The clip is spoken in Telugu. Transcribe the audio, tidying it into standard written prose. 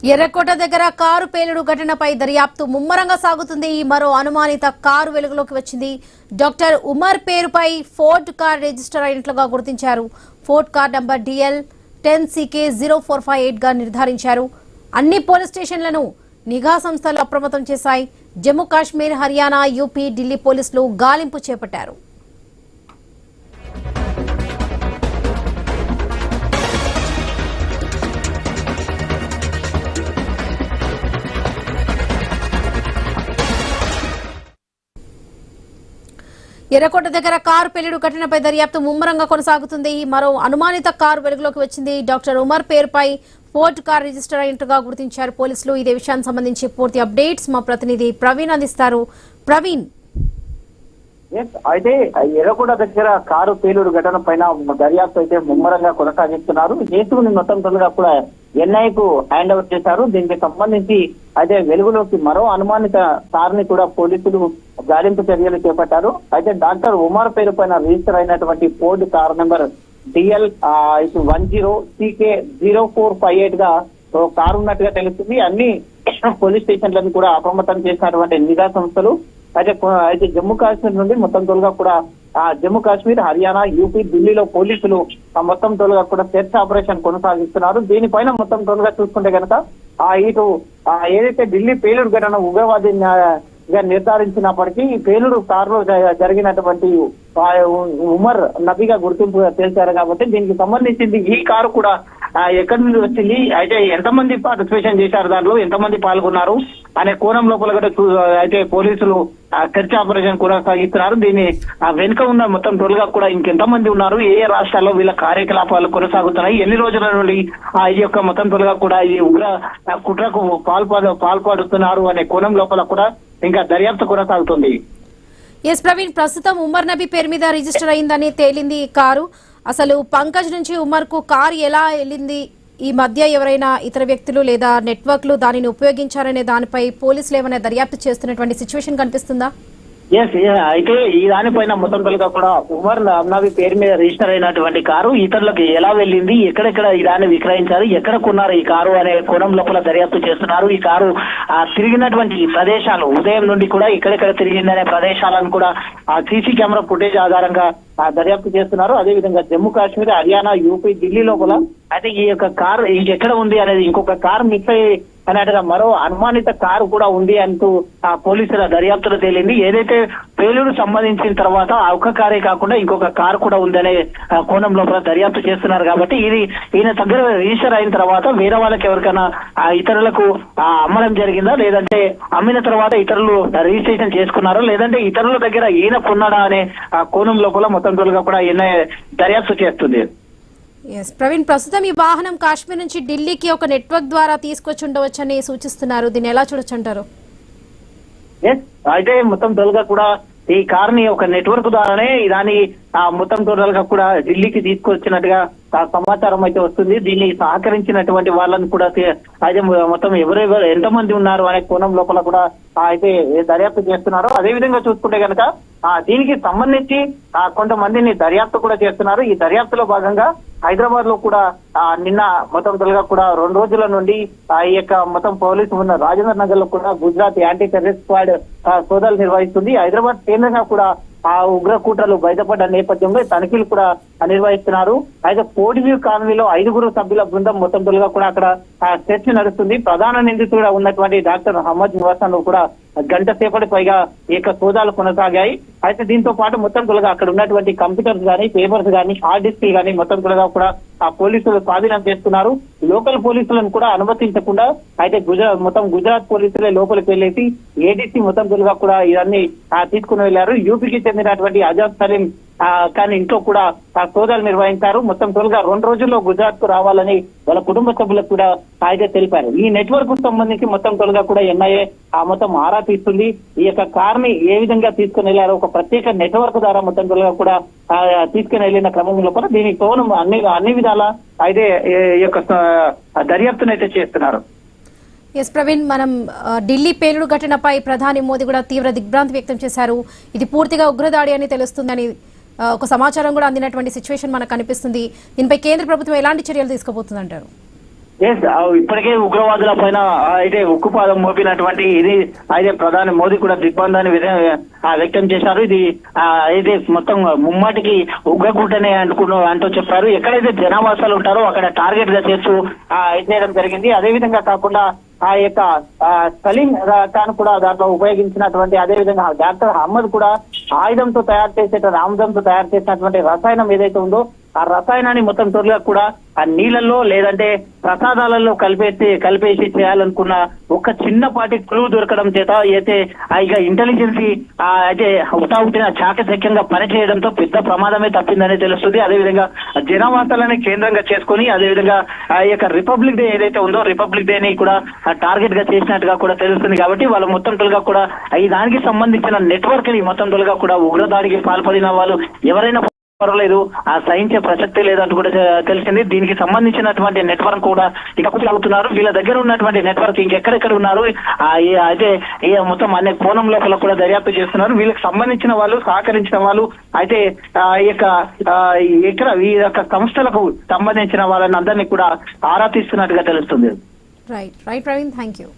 ఎర్రకోట దగ్గర కారు పేలుడు ఘటనపై దర్యాప్తు ముమ్మరంగా సాగుతుంది. మరో అనుమానిత కారు వెలుగులోకి వచ్చింది. డాక్టర్ ఉమర్ పేరుపై ఫోర్డ్ కార్ రిజిస్టర్ అయినట్లుగా గుర్తించారు. Ford car number DL 10CK0458 గా నిర్ధారించారు. అన్ని పోలీస్ స్టేషన్లను నిఘా సంస్థలు అప్రమత్తం చేశాయి. జమ్మూ కాశ్మీర్, హర్యానా, యూపీ, ఢిల్లీ పోలీసులు గాలింపు చేపట్టారు. ఎర్రకోట దగ్గర కారు పేలుడు ఘటనపై దర్యాప్తు ముమ్మరంగా కొనసాగుతుంది. మరో అనుమానిత కారు వెలుగులోకి వచ్చింది. డాక్టర్ ఉమర్ పేరుపై ఫోర్డ్ కార్ రిజిస్టర్ అయినట్టుగా గుర్తించారు పోలీసులు. ఇదే విషయానికి సంబంధించి పూర్తి అప్డేట్స్ మా ప్రతినిధి ప్రవీణ్ అందిస్తారు. ప్రవీణ్, అయితే ఎర్రకోట దగ్గర కారు పేలుడు ఘటన పైన దర్యాప్తు అయితే ముమ్మరంగా కొనసాగిస్తున్నారు. హేతువుని మొత్తం తొలగా కూడా NIకు హ్యాండ్ ఓవర్ చేశారు. దీనికి సంబంధించి అయితే వెలుగులోకి మరో అనుమానిత కారుని కూడా పోలీసులు గాలింపు చర్యలు చేపట్టారు. అయితే డాక్టర్ ఉమర్ పేరు పైన రిజిస్టర్ అయినటువంటి Ford car number DL 10CK0458 గా కారు ఉన్నట్టుగా తెలుస్తుంది. అన్ని పోలీస్ స్టేషన్లను కూడా అప్రమత్తం చేసినటువంటి నిఘా సంస్థలు అయితే జమ్మూ కాశ్మీర్ నుండి మొత్తం తోలుగా కూడా జమ్మూ కాశ్మీర్, హర్యానా, యూపీ, ఢిల్లీలో పోలీసులు మొత్తం తోలుగా కూడా సెర్చ్ ఆపరేషన్ కొనసాగిస్తున్నారు. దీనిపైన మొత్తం తోలుగా చూసుకుంటే కనుక ఇటు ఏదైతే ఢిల్లీ పేలుడు ఘటన ఉగ్రవాది నిర్ధారించినప్పటికీ ఈ పేలుడు కారులో జరిగినటువంటి ఉమర్ నబీగా గుర్తింపు తేల్చారు. కాబట్టి దీనికి సంబంధించింది ఈ కారు కూడా ఎక్కడి నుండి వచ్చింది, అయితే ఎంతమంది పార్టిసిపేషన్ చేశారు, దాంట్లో ఎంతమంది పాల్గొన్నారు అనే కోణం లోపల కూడా అయితే పోలీసులు సెర్చ్ ఆపరేషన్ కొనసాగిస్తున్నారు. దీని వెనుక ఉన్న మొత్తం తొలగా కూడా ఇంకెంతమంది ఉన్నారు, ఏ ఏ రాష్ట్రాల్లో వీళ్ళ కార్యకలాపాలు కొనసాగుతున్నాయి, ఎన్ని రోజుల నుండి ఈ యొక్క మొత్తం తొలగా కూడా ఈ ఉగ్ర కుట్రకు పాల్పడుతున్నారు అనే కోణం లోపల కూడా ఇంకా దర్యాప్తు కొనసాగుతుంది. ఎస్ ప్రవీణ్, ప్రస్తుతం ఉమర్ నబీ పేరు మీద రిజిస్టర్ అయిందని తేలింది ఈ కారు. అసలు పంకజ్ నుంచి ఉమర్ కు కారు ఎలా వెళ్ళింది, ఈ మధ్య ఎవరైనా ఇతర వ్యక్తులు లేదా నెట్వర్క్లు దానిని ఉపయోగించారనే దానిపై పోలీసులు ఏమైనా దర్యాప్తు చేస్తున్నటువంటి సిచ్యువేషన్ కనిపిస్తుందా? అయితే ఈ దానిపైన మొత్తం తొలగా కూడా ఉమర్ నబీ పేరు మీద రిజిస్టర్ అయినటువంటి కారు ఇతరులకు ఎలా వెళ్ళింది, ఎక్కడెక్కడ ఈ దాన్ని విక్రయించారు, ఎక్కడ కొన్నారు ఈ కారు అనే కోణం లోపల దర్యాప్తు చేస్తున్నారు. ఈ కారు తిరిగినటువంటి ప్రదేశాలు ఉదయం నుండి కూడా ఎక్కడెక్కడ తిరిగిందనే ప్రదేశాలను కూడా సీసీ కెమెరా ఫుటేజ్ ఆధారంగా దర్యాప్తు చేస్తున్నారు. అదేవిధంగా జమ్మూ కాశ్మీర్, హర్యానా, యూపీ, ఢిల్లీ లోపల అయితే ఈ యొక్క కారు ఇంకెక్కడ ఉంది అనేది ఇంకొక కారు మిస్ అన్నట్టుగా మరో అనుమానిత కారు కూడా ఉంది అంటూ పోలీసుల దర్యాప్తులో తేలింది. ఏదైతే పేలుడు సంబంధించిన తర్వాత ఒక కారే కాకుండా ఇంకొక కారు కూడా ఉందనే కోణం లోపల దర్యాప్తు చేస్తున్నారు. కాబట్టి ఇది ఈయన దగ్గర రిజిస్టర్ అయిన తర్వాత వేరే వాళ్ళకి ఎవరికైనా ఇతరులకు అమ్మడం జరిగిందా, లేదంటే అమ్మిన తర్వాత ఇతరులు రిజిస్ట్రేషన్ చేసుకున్నారా, లేదంటే ఇతరుల దగ్గర ఈయన కొన్నాడా అనే కోణం లోపల మొత్తం తోలుగా కూడా ఈయన దర్యాప్తు చేస్తుంది. ప్రవీణ్, ప్రస్తుతం ఈ వాహనం కాశ్మీర్ నుంచి ఢిల్లీకి ఒక నెట్వర్క్ ద్వారా తీసుకొచ్చి ఉండవచ్చని సూచిస్తున్నారు. దీన్ని ఎలా చూడొచ్చు అంటారు? అయితే మొత్తం తొలగా కూడా ఈ కారుని ఒక నెట్వర్క్ ద్వారానే దాని మొత్తం టోటల్గా కూడా ఢిల్లీకి తీసుకొచ్చినట్టుగా సమాచారం అయితే వస్తుంది. దీన్ని సహకరించినటువంటి వాళ్ళని కూడా అయితే మొత్తం ఎవరెవరు ఎంతమంది ఉన్నారు అనే కోణం లోపల కూడా అయితే దర్యాప్తు చేస్తున్నారు. అదే విధంగా చూసుకుంటే కనుక దీనికి సంబంధించి కొంతమందిని దర్యాప్తు కూడా చేస్తున్నారు. ఈ దర్యాప్తులో భాగంగా హైదరాబాద్ లో కూడా నిన్న మొత్తం తొలగా కూడా 2 రోజుల నుండి ఈ యొక్క మొత్తం పోలీసు ఉన్న రాజేంద్ర నగర్ లో కూడా గుజరాత్ యాంటీ టెర్రరిస్ట్ స్క్వాడ్ సోదాలు నిర్వహిస్తుంది. హైదరాబాద్ కేంద్రంగా కూడా ఉగ్ర కూటలు బయటపడ్డ నేపథ్యంలో తనిఖీలు కూడా నిర్వహిస్తున్నారు. అయితే కోడివ్యూ కాలనీలో 5 సభ్యుల బృందం మొత్తం తొలగా కూడా అక్కడ చర్చ నడుస్తుంది. ప్రధాన నిందితుడుగా ఉన్నటువంటి డాక్టర్ అహ్మద్ నివాసంలో కూడా గంట సేపటి పైగా ఈ యొక్క సోదాలు కొనసాగాయి. అయితే దీంతో పాటు మొత్తం తొలగా అక్కడ ఉన్నటువంటి కంప్యూటర్స్ కానీ, పేపర్స్ కానీ, హార్డ్ డిస్క్లు కానీ మొత్తం తొలగా కూడా పోలీసులు స్వాధీనం చేస్తున్నారు. లోకల్ పోలీసులను కూడా అనుమతించకుండా అయితే గుజరాత్ పోలీసులే లోపలికి వెళ్ళేసి ADC మొత్తం తొలగా కూడా ఇవన్నీ తీసుకుని వెళ్లారు. యూపీకి చెందినటువంటి ఆజాద్ సలీం కానీ ఇంట్లో కూడా సోదాలు నిర్వహించారు. మొత్తం తొలగా 2 రోజుల్లో గుజరాత్ కు రావాలని వాళ్ళ కుటుంబ సభ్యులకు కూడా అయితే తెలిపారు. ఈ నెట్వర్క్ కు సంబంధించి మొత్తం తొలగా కూడా NIA మొత్తం ఆరా తీస్తుంది. ఈ యొక్క కార్ ని ఏ విధంగా తీసుకుని వెళ్లారో ఒక ప్రత్యేక నెట్వర్క్ ద్వారా మొత్తం తొలగా కూడా తీసుకుని వెళ్లిన క్రమంలో కూడా దీని కోణం అన్ని విధాల అయితే ఈ యొక్క దర్యాప్తునైతే చేస్తున్నారు. ఎస్ ప్రవీణ్, మనం ఢిల్లీ పేలుడు ఘటనపై ప్రధాని మోదీ కూడా తీవ్ర దిగ్భ్రాంతి వ్యక్తం చేశారు. ఇది పూర్తిగా ఉగ్రదాడి అని తెలుస్తుందని ఒక సమాచారం కూడా అందినటువంటి సిచ్యువేషన్ మనకు కనిపిస్తుంది. దీనిపై కేంద్ర ప్రభుత్వం ఎలాంటి చర్యలు తీసుకోబోతుందంటారు? ఇప్పటికే ఉగ్రవాదుల పైన అయితే ఉక్కుపాదం మోపినటువంటి ఇది అయితే ప్రధాని మోదీ కూడా దిగ్బంధాన్ని వ్యక్తం చేశారు. ఇది అయితే మొత్తం ముమ్మాటికి ఉగ్రకూటనే అంటూ చెప్పారు. ఎక్కడైతే జనావాసాలు ఉంటారో అక్కడ టార్గెట్ గా చేస్తూ చేయడం జరిగింది. అదే విధంగా కాకుండా ఆ యొక్క సలీం ఖాన్ కూడా దాంట్లో ఉపయోగించినటువంటి, అదే విధంగా డాక్టర్ అహ్మద్ కూడా ఆయుధంతో తయారు చేసినటువంటి రసాయనం ఏదైతే ఉందో ఆ రసాయనాన్ని మొత్తం త్వరగా కూడా ఆ నీళ్ళల్లో లేదంటే ప్రసాదాలలో కలిపేసి చేయాలనుకున్న ఒక చిన్నపాటి క్లూ దొరకడం చేత అయితే ఇక ఇంటెలిజెన్సీ అయితే హుటాహుటిన చాకచక్యంగా పనిచేయడంతో పెద్ద ప్రమాదమే తప్పిందని తెలుస్తుంది. అదేవిధంగా జనవాసాలని కేంద్రంగా చేసుకుని అదేవిధంగా ఆ యొక్క రిపబ్లిక్ డే ఏదైతే ఉందో రిపబ్లిక్ డే ని కూడా టార్గెట్ గా చేసినట్టుగా కూడా తెలుస్తుంది. కాబట్టి వాళ్ళు మొత్తం తొలగా కూడా ఈ దానికి సంబంధించిన నెట్వర్క్ ని మొత్తం తొలగా కూడా ఉగ్రదాడికి పాల్పడిన వాళ్ళు ఎవరైనా పర్వాలేదు ఆ సహించే ప్రసక్తి లేదంటూ కూడా తెలిసింది. దీనికి సంబంధించినటువంటి నెట్వర్క్ కూడా ఇక కొనసాగుతున్నారు. వీళ్ళ దగ్గర ఉన్నటువంటి నెట్వర్క్ ఇంకెక్కడెక్కడ ఉన్నారు అయితే మొత్తం అనే కోణం లోపల కూడా దర్యాప్తు చేస్తున్నారు. వీళ్ళకి సంబంధించిన వాళ్ళు సహకరించిన వాళ్ళు అయితే ఈ యొక్క సంస్థలకు సంబంధించిన వాళ్ళని అందరినీ కూడా ఆరా తీస్తున్నట్టుగా తెలుస్తుంది. Right Praveen, thank you.